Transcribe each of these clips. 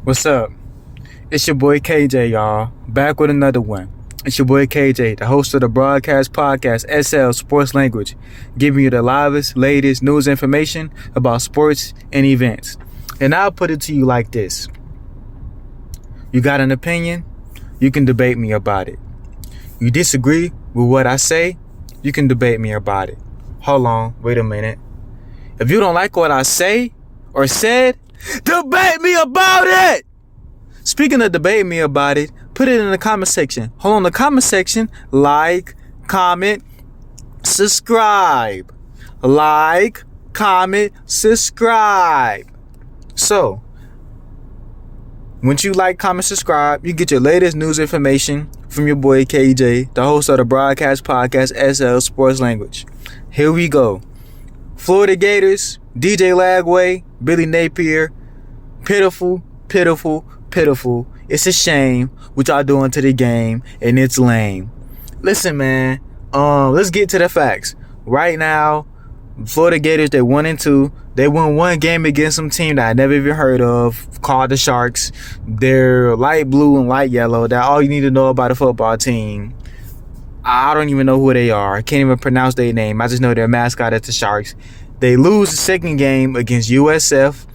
What's up? It's your boy KJ, y'all. Back with another one. It's your boy KJ, the host of the broadcast podcast SL Sports Language, giving you the livest, latest news information about sports and events. And I'll put it to you like this. You got an opinion? You can debate me about it. You disagree with what I say? You can debate me about it. Hold on, wait a minute. If you don't like what I say or said, debate me about it! Speaking of debate me about it, put it in the comment section. Hold on, the comment section. Like, comment, subscribe. Like, comment, subscribe. So, once you like, comment, subscribe, you get your latest news information from your boy KJ, the host of the broadcast podcast SL Sports Language. Here we go. Florida Gators, DJ Lagway, Billy Napier. Pitiful. It's a shame what y'all doing to the game, and it's lame. Listen, man. Let's get to the facts. Right now, Florida Gators, they 1-2. They won one game against some team that I never even heard of, called the Sharks. They're light blue and light yellow. That's all you need to know about a football team. I don't even know who they are. I can't even pronounce their name. I just know their mascot is the Sharks. They lose the second game against USF.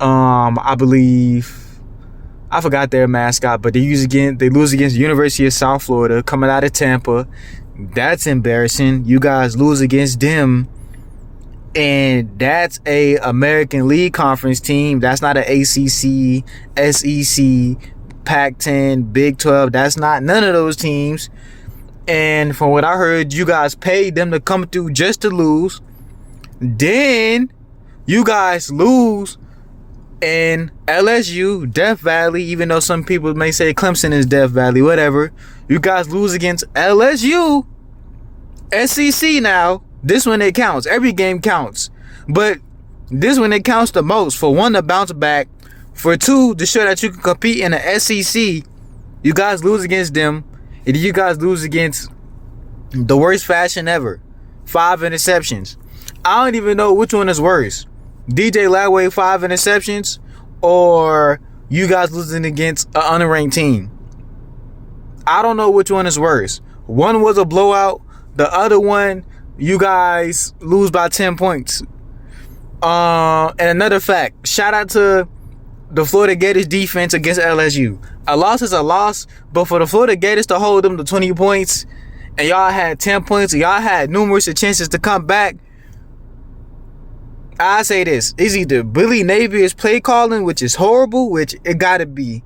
I believe, I forgot their mascot, but they lose against University of South Florida, coming out of Tampa. That's embarrassing. You guys lose against them, and that's a American League Conference team. That's not an ACC, SEC, Pac-10, Big 12. That's not none of those teams. And from what I heard, you guys paid them to come through just to lose. Then you guys lose in LSU, Death Valley, even though some people may say Clemson is Death Valley, whatever. You guys lose against LSU, SEC now. This one, it counts. Every game counts. But this one, it counts the most. For one, to bounce back. For two, to show that you can compete in the SEC. You guys lose against them. And you guys lose against the worst fashion ever. 5 interceptions. I don't even know which one is worse. DJ Lagway 5 interceptions, or you guys losing against an unranked team. I don't know which one is worse. One was a blowout. The other one, you guys lose by 10 points. And another fact, shout out to the Florida Gators defense against LSU. A loss is a loss, but for the Florida Gators to hold them to 20 points, and y'all had 10 points, and y'all had numerous chances to come back, I say this, it's either Billy Napier's play calling, which is horrible, which it gotta be,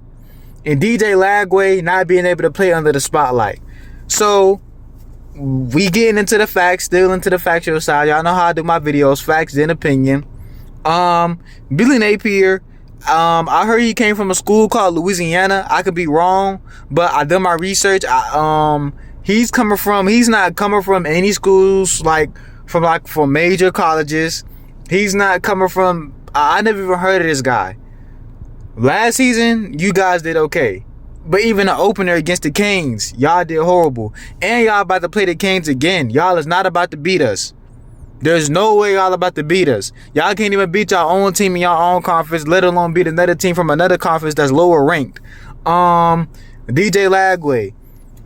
and DJ Lagway not being able to play under the spotlight. So, we getting into the facts, still into the factual side. Y'all know how I do my videos, facts then opinion. Billy Napier, I heard he came from a school called Louisiana. I could be wrong, but I done my research. He's not coming from any schools from major colleges. He's not coming from, I never even heard of this guy. Last season, you guys did okay. But even the opener against the Canes, y'all did horrible. And y'all about to play the Canes again. Y'all is not about to beat us. There's no way y'all about to beat us. Y'all can't even beat y'all own team in y'all own conference, let alone beat another team from another conference that's lower ranked. DJ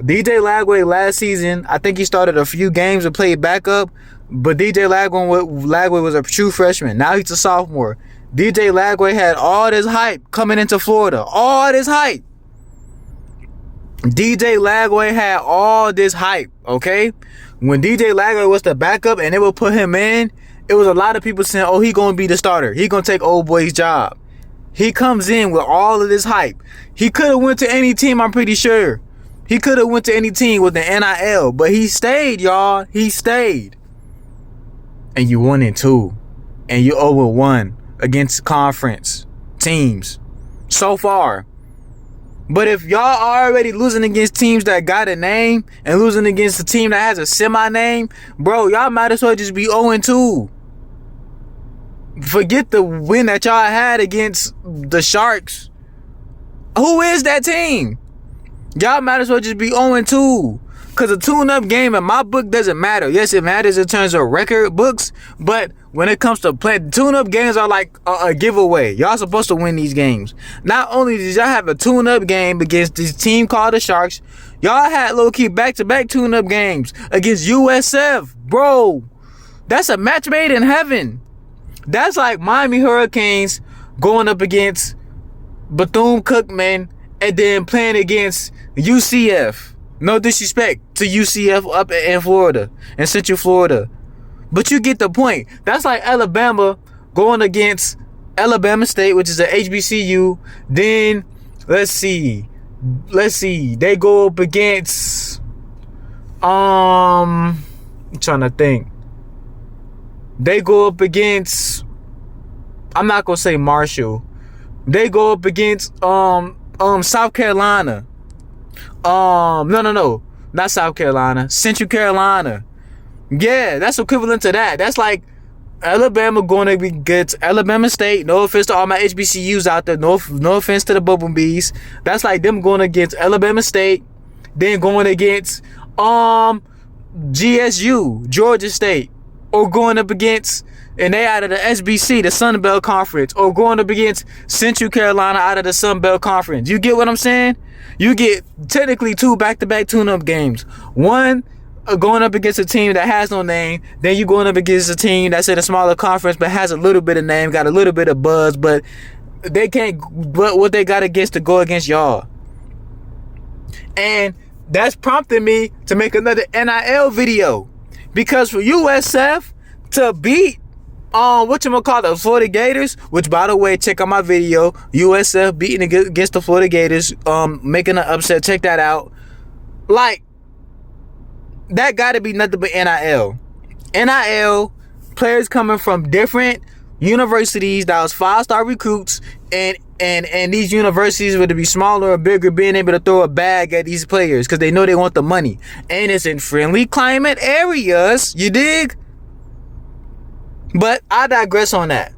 Lagway last season, I think he started a few games and played backup. But DJ Lagway was a true freshman. Now he's a sophomore. DJ Lagway had all this hype coming into Florida. All this hype. DJ Lagway had all this hype, okay? When DJ Lagway was the backup and they would put him in, it was a lot of people saying, oh, he going to be the starter. He going to take old boy's job. He comes in with all of this hype. He could have went to any team, I'm pretty sure. He could have went to any team with the NIL. But he stayed, y'all. He stayed. And you 1-2, and you 0-1 against conference teams so far. But if y'all already losing against teams that got a name and losing against a team that has a semi-name, bro, y'all might as well just be 0-2. Forget the win that y'all had against the Sharks. Who is that team? Y'all might as well just be 0-2. Because a tune-up game in my book doesn't matter. Yes, it matters in terms of record books, but when it comes to playing, tune-up games are like a giveaway. Y'all supposed to win these games. Not only did y'all have a tune-up game against this team called the Sharks, y'all had low-key back-to-back tune-up games against USF. Bro, that's a match made in heaven. That's like Miami Hurricanes going up against Bethune-Cookman and then playing against UCF. No disrespect to UCF up in Florida, in Central Florida. But you get the point. That's like Alabama going against Alabama State, which is a HBCU. Then, let's see. They go up against, I'm trying to think. They go up against, I'm not going to say Marshall. They go up against, South Carolina. No, not South Carolina, Central Carolina. Yeah, that's equivalent to that. That's like Alabama going to be against Alabama State. No offense to all my HBCUs out there. No offense to the Bumblebees. That's like them going against Alabama State, then going against GSU, Georgia State, or going up against, and they out of the SBC, the Sun Belt Conference, or going up against Central Carolina out of the Sun Belt Conference. You get what I'm saying? You get technically 2 back-to-back tune-up games. One, going up against a team that has no name. Then you going up against a team that's in a smaller conference but has a little bit of name, got a little bit of buzz, but they can't. But what they got against to go against y'all. And that's prompted me to make another NIL video, because for USF to beat the Florida Gators, which by the way, check out my video, USF beating against the Florida Gators, making an upset. Check that out. Like, that gotta be nothing but NIL. NIL, players coming from different universities that was 5-star recruits, and these universities, whether it be smaller or bigger, being able to throw a bag at these players because they know they want the money. And it's in friendly climate areas, you dig? But I digress on that.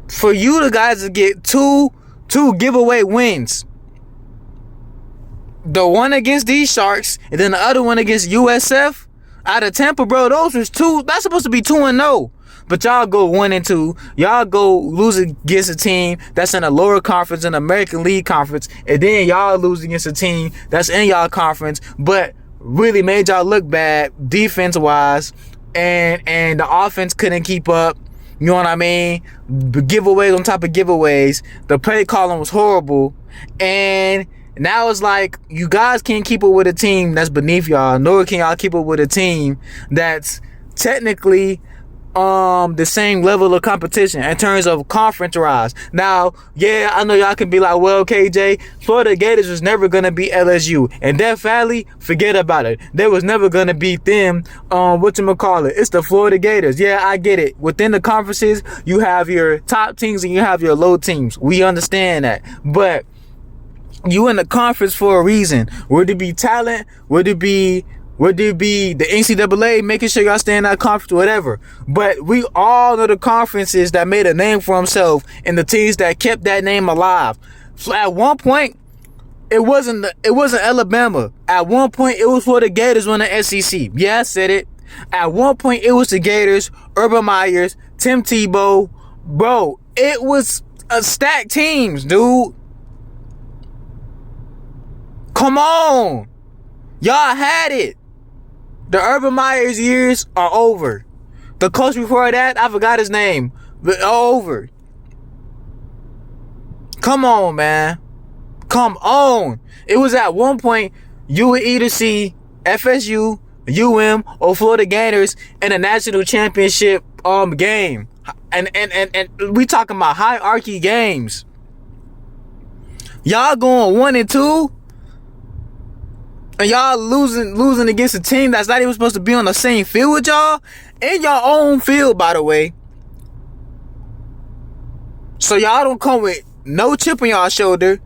For you the guys to get two giveaway wins, the one against these Sharks and then the other one against USF out of Tampa, bro, those was two. That's supposed to be 2-0. But y'all go 1-2. Y'all go lose against a team that's in a lower conference, in the American League Conference, and then y'all lose against a team that's in y'all conference, but really made y'all look bad defense wise. And the offense couldn't keep up. You know what I mean? Giveaways on top of giveaways. The play calling was horrible. And now it's like you guys can't keep up with a team that's beneath y'all, nor can y'all keep up with a team that's technically the same level of competition in terms of conference rise. Now, yeah, I know y'all can be like, well, KJ, Florida Gators was never gonna beat LSU, and Death Valley, forget about it. They was never gonna beat them. It's the Florida Gators. Yeah, I get it. Within the conferences, you have your top teams and you have your low teams. We understand that, but you in the conference for a reason. Would it be talent? Would it be the NCAA making sure y'all stay in that conference, whatever? But we all know the conferences that made a name for themselves and the teams that kept that name alive. So at one point, it wasn't Alabama. At one point, it was for the Gators on the SEC. Yeah, I said it. At one point, it was the Gators, Urban Meyers, Tim Tebow. Bro, it was a stacked teams, dude. Come on. Y'all had it. The Urban Meyers years are over. The coach before that, I forgot his name, but over. Come on, man. Come on. It was at one point you would either see FSU, UM, or Florida Gators in a national championship game. And we talking about hierarchy games. Y'all going 1-2? And y'all losing against a team that's not even supposed to be on the same field with y'all, in your own field, by the way. So y'all don't come with no chip on y'all shoulder.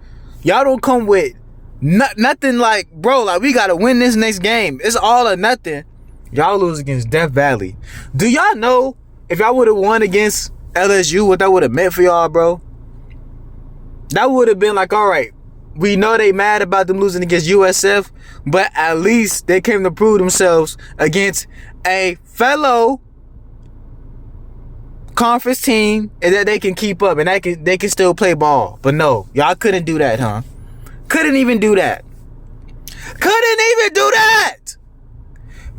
Y'all don't come with nothing like, bro, like we gotta win this next game. It's all or nothing. Y'all lose against Death Valley. Do y'all know if y'all would have won against LSU, what that would have meant for y'all, bro? That would have been like, all right, We know they mad about them losing against USF, but at least they came to prove themselves against a fellow conference team and that they can keep up and they can still play ball. But no, y'all couldn't do that, huh? Couldn't even do that.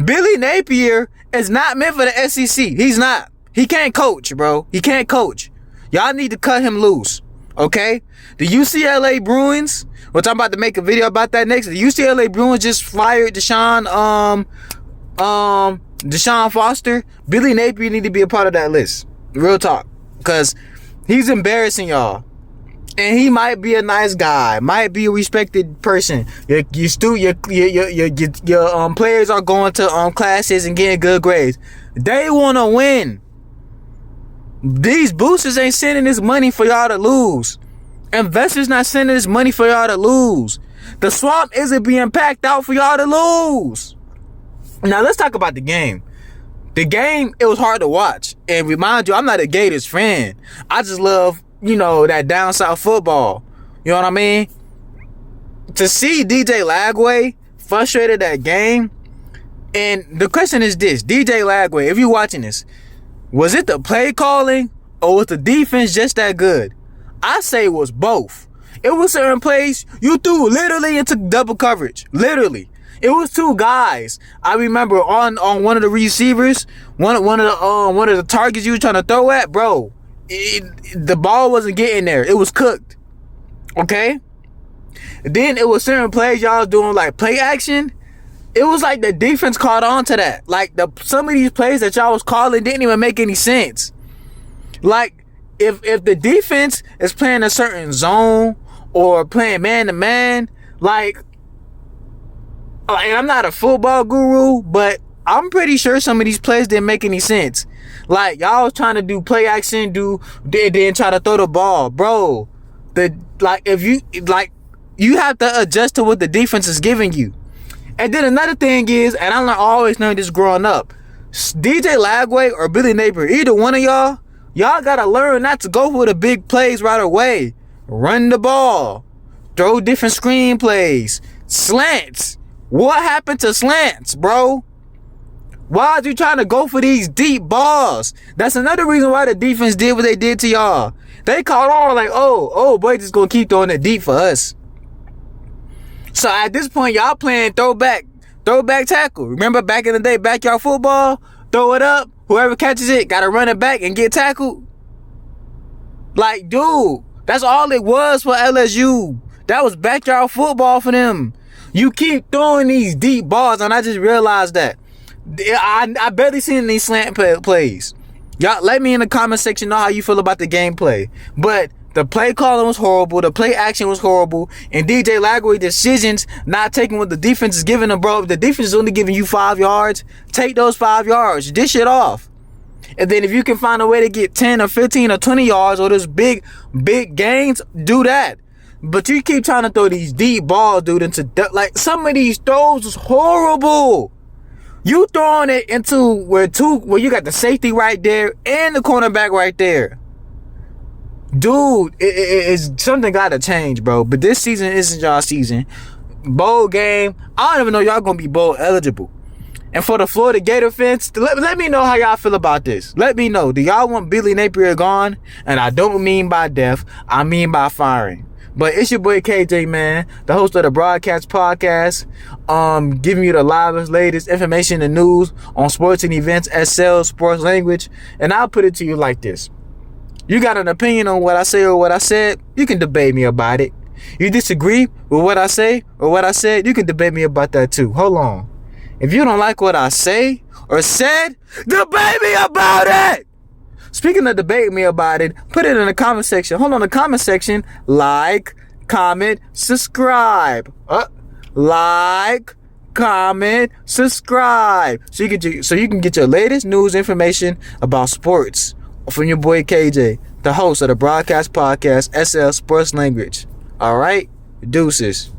Billy Napier is not meant for the SEC. He's not. He can't coach, bro. He can't coach. Y'all need to cut him loose, okay? The UCLA Bruins, which I'm about to make a video about that next. The UCLA Bruins just fired Deshaun Foster. Billy Napier need to be a part of that list. Real talk, because he's embarrassing y'all. And he might be a nice guy, might be a respected person. Your players are going to classes and getting good grades. They want to win. These boosters ain't sending this money for y'all to lose. Investors not sending this money for y'all to lose. The swamp isn't being packed out for y'all to lose. Now let's talk about the game. The game, it was hard to watch. And remind you, I'm not a Gators fan. I just love, that down south football. You know what I mean? To see DJ Lagway frustrated that game. And the question is this, DJ Lagway, if you're watching this, was it the play calling or was the defense just that good? I say it was both. It was certain plays you threw literally into double coverage. Literally. It was two guys. I remember on one of the receivers, one of the targets you were trying to throw at, bro. The ball wasn't getting there. It was cooked. Okay? Then it was certain plays y'all was doing like play action. It was like the defense caught on to that. Like some of these plays that y'all was calling didn't even make any sense. Like if the defense is playing a certain zone or playing man to man, and I'm not a football guru, but I'm pretty sure some of these plays didn't make any sense. Like y'all was trying to do play action, then try to throw the ball, bro. You have to adjust to what the defense is giving you. And then another thing is, and I always know this growing up, DJ Lagway or Billy Napier, either one of y'all gotta learn not to go for the big plays right away. Run the ball, throw different screenplays, slants. What happened to slants, bro? Why are you trying to go for these deep balls? That's another reason why the defense did what they did to y'all. They caught on like, oh boy, just gonna keep throwing it deep for us. So at this point, y'all playing throwback tackle. Remember back in the day, backyard football? Throw it up, whoever catches it, gotta run it back and get tackled. Like, dude, that's all it was for LSU. That was backyard football for them. You keep throwing these deep balls, and I just realized that. I barely seen any slant plays. Y'all, let me in the comment section know how you feel about the gameplay. But the play calling was horrible. The play action was horrible. And DJ Lagway decisions not taking what the defense is giving them, bro. If the defense is only giving you 5 yards, take those 5 yards. Dish it off. And then if you can find a way to get 10 or 15 or 20 yards or those big gains, do that. But you keep trying to throw these deep balls, dude, like some of these throws was horrible. You throwing it into where you got the safety right there and the cornerback right there. Dude, it's something gotta change, bro. But this season isn't y'all season. Bowl game, I don't even know y'all gonna be bowl eligible. And for the Florida Gator fans, let me know how y'all feel about this. Let me know. Do y'all want Billy Napier gone? And I don't mean by death, I mean by firing. But it's your boy KJ, man, the host of the Broadcast Podcast, giving you the latest information and news on sports and events as sales, sports language. And I'll put it to you like this. You got an opinion on what I say or what I said, you can debate me about it. You disagree with what I say or what I said, you can debate me about that too. Hold on. If you don't like what I say or said, debate me about it! Speaking of debate me about it, put it in the comment section. Hold on, the comment section. Like, comment, subscribe. Like, comment, subscribe. So you can get your latest news information about sports from your boy KJ, the host of the Broadcast Podcast, SL Sports Language. All right, deuces.